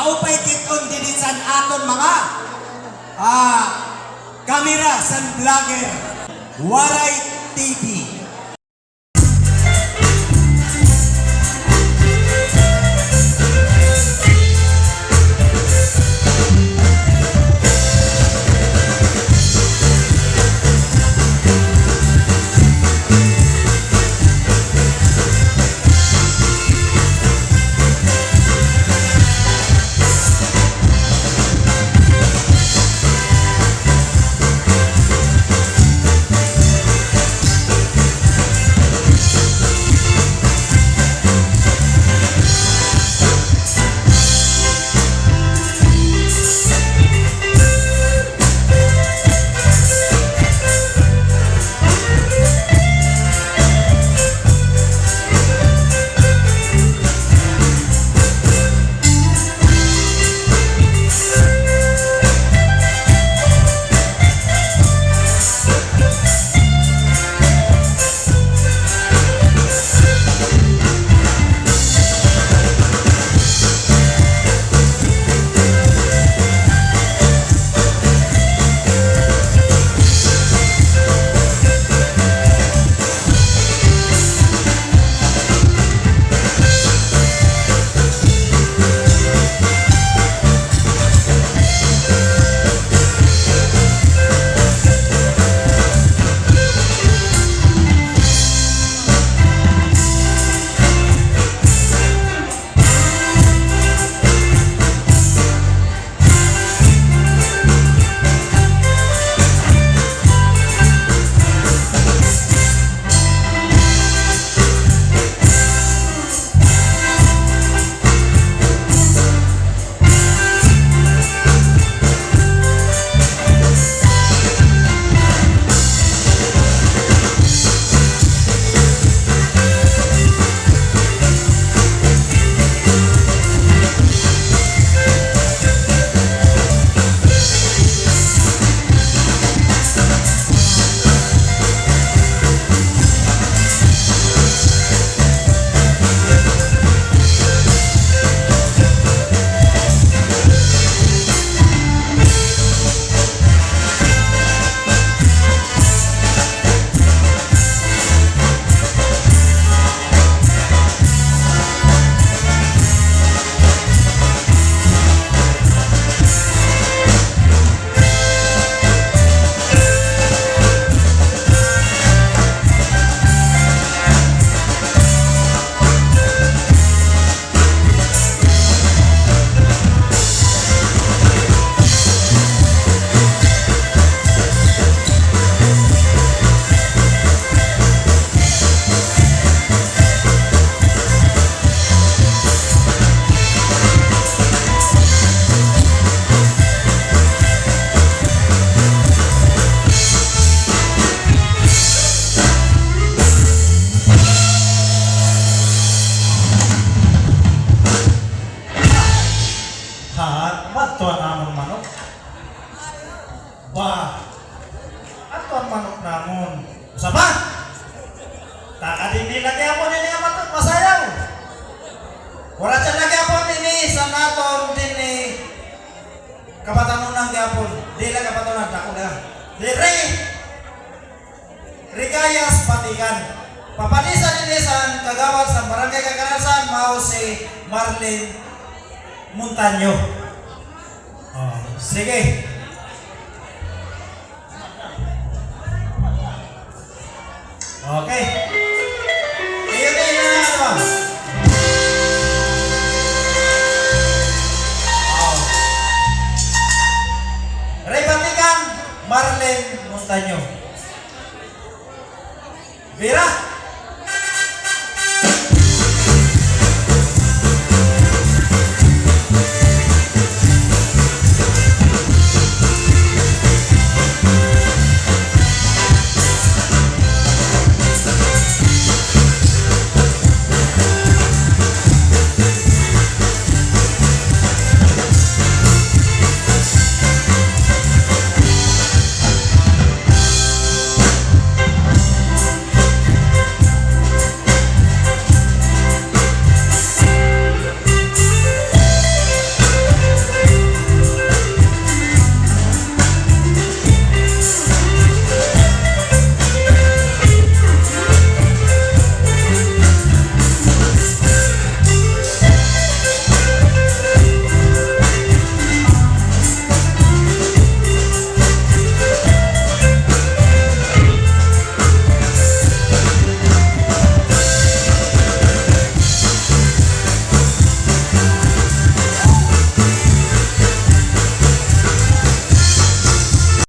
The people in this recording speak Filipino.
maupay kiton din sa aton mga kamera sa vlogger Waray TV. Ba, ato ang manok namon. Usapa? Takadindi lagi ako nini ang matot masayaw. KURATSA lagi ako nini sa naton dini kapatanunan gyapon. Dila kapatanunan ako na. Dire Rigayas Patikan. Papadisa nini sa kagawad sa Barangay Kagarasan mao si Marlene Montaño. Oh, sige. Okay. Iyon na ano. Rebatikan Marlene Montaño. Vera.